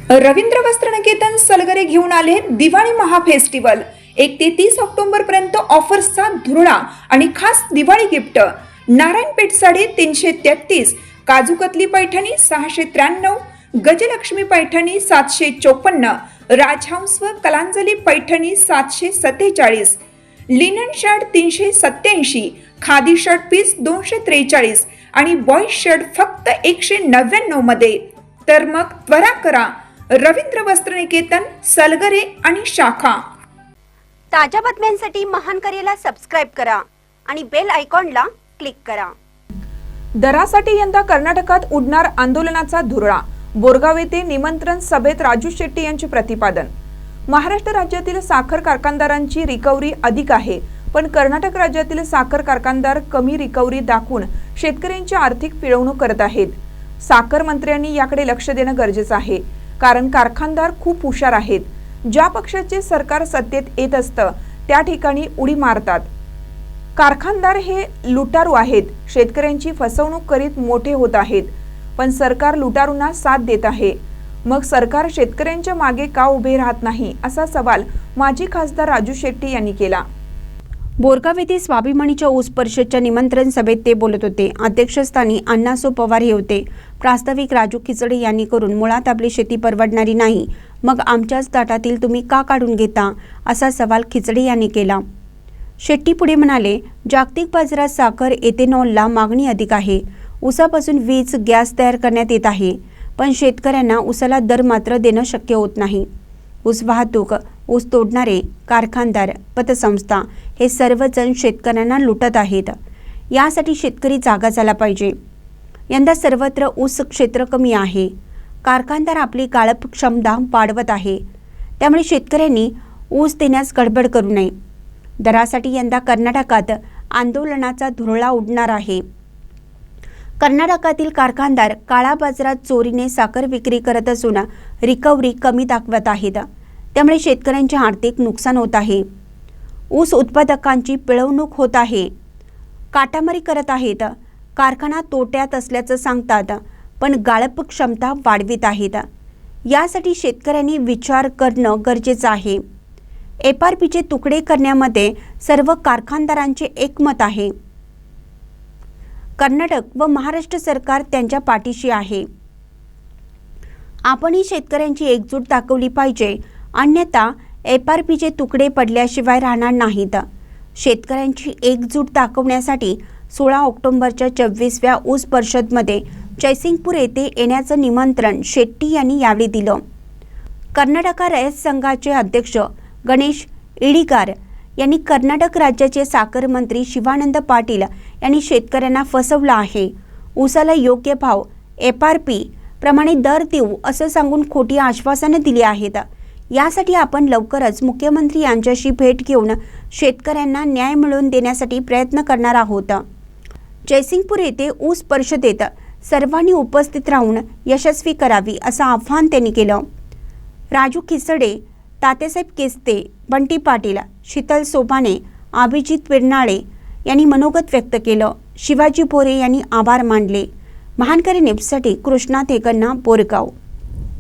रवींद्र वस्त्रनिकेतन सलगरे घेऊन आले दिवाळी महाफेस्टिवल। 1 ते 30 ऑक्टोबर पर्यंत ऑफर्सचा धुरळा आणि खास दिवाळी गिफ्ट। नारायणपेठ साडी 333, काजूकतली पैठणी 693, गजलक्ष्मी पैठणी 754, राजहंस व Kalanjali Paithani 747, linen shirt 387, khadi shirt piece 243 आणि बॉयज शर्ट फक्त 199 मध्ये। तर मग त्वरा करा, रवींद्र वस्त्रनिकेतन सलगरे आणि शाखा। ताज्या बातम्यांसाठी महान करेला सबस्क्राइब करा आणि बेल आयकॉनला क्लिक करा। दरासाठी यंदा कर्नाटकात उडणार आंदोलनाचा धुरळा। बोरगाव येथे निमंत्रण सभेत राजू शेट्टी यांचे प्रतिपादन। महाराष्ट्र राज्यातील साखर कारखानदारांची रिकव्हरी अधिक आहे, पण कर्नाटक राज्यातील साखर कारखानदार कमी रिकव्हरी दाखवून शेतकऱ्यांची आर्थिक पिळवणूक करत आहेत। साखर मंत्र्यांनी याकडे लक्ष देणं गरजेचं आहे, कारण कारखानदार खूप हुशार आहेत। ज्या पक्षाचे सरकार सत्तेत येत असतं त्या ठिकाणी उडी मारतात। कारखानदार हे लुटारू आहेत, शेतकऱ्यांची फसवणूक करीत मोठे होत आहेत, पण सरकार लुटारूंना साथ देत आहे। मग सरकार शेतकऱ्यांच्या मागे का उभे राहत नाही, असा सवाल माजी खासदार राजू शेट्टी यांनी केला। बोरगाव येथे स्वाभिमानीच्या ऊस परिषदच्या निमंत्रण सभेत ते बोलत होते। अध्यक्षस्थानी अण्णासो पवार हे होते। प्रास्ताविक राजू खिचडे यांनी करून मुळात आपली शेती परवडणारी नाही, मग आमच्याच ताटातील तुम्ही का काढून घेता, असा सवाल खिचडे यांनी केला। शेट्टी पुढे म्हणाले, जागतिक बाजारात साखर एथेनॉलला मागणी अधिक आहे। ऊसापासून वीज गॅस तयार करण्यात येत आहे, पण शेतकऱ्यांना ऊसाला दर मात्र देणं शक्य होत नाही। ऊस वाहतूक, ऊस तोडणारे कारखानदार, पतसंस्था हे सर्वजण शेतकऱ्यांना लुटत आहेत। यासाठी शेतकरी जागा झाला पाहिजे। यंदा सर्वत्र ऊस क्षेत्र कमी आहे। कारखानदार आपली गाळप क्षमता वाढवत आहे, त्यामुळे शेतकऱ्यांनी ऊस देण्यास गडबड करू नये। दरासाठी यंदा कर्नाटकात आंदोलनाचा धुरळा उडणार आहे। कर्नाटकातील कारखानदार काळा बाजारात चोरीने साखर विक्री करत असून रिकव्हरी कमी दाखवत आहेत, त्यामुळे शेतकऱ्यांचे आर्थिक नुकसान होत आहे। ऊस उत्पादकांची पिळवणूक होत आहे, काटामारी करत आहेत। कारखाना तोट्यात असल्याचं सांगतात, पण गाळप क्षमता वाढवित आहेत। यासाठी शेतकऱ्यांनी विचार करणं गरजेचं आहे। FRPचे तुकडे करण्यामध्ये सर्व कारखानदारांचे एकमत आहे। कर्नाटक व महाराष्ट्र सरकार त्यांच्या पाठीशी आहे। आपणही शेतकऱ्यांची एकजूट दाखवली पाहिजे, अन्यथा FRPचे तुकडे पडल्याशिवाय राहणार नाहीत। शेतकऱ्यांची एकजूट दाखवण्यासाठी 16 ऑक्टोबरच्या 24व्या ऊस परिषदमध्ये जयसिंगपूर येथे येण्याचं निमंत्रण शेट्टी यांनी यावेळी दिलं। कर्नाटक रयत संघाचे अध्यक्ष गणेश इडिगार यांनी कर्नाटक राज्याचे साखर मंत्री शिवानंद पाटील यांनी शेतकऱ्यांना फसवलं आहे। ऊसाला योग्य भाव FRP प्रमाणे दर देऊ असं सांगून खोटी आश्वासनं दिली आहेत। यासाठी आपण लवकरच मुख्यमंत्री यांच्याशी भेट घेऊन शेतकऱ्यांना न्याय मिळवून देण्यासाठी प्रयत्न करणार आहोत। जयसिंगपूर येथे ऊस परिषदेत सर्वांनी उपस्थित राहून यशस्वी करावी असं आवाहन त्यांनी केलं। राजू खिचडे, तात्यासाहेब केस्ते, बंटी पाटील, शीतल सोपाने, अभिजित पिरनाळे यांनी मनोगत व्यक्त केलं। शिवाजी भोरे यांनी आभार मानले। महानकरी न्यूजसाठी कृष्णा थेकन्ना, बोरगाव।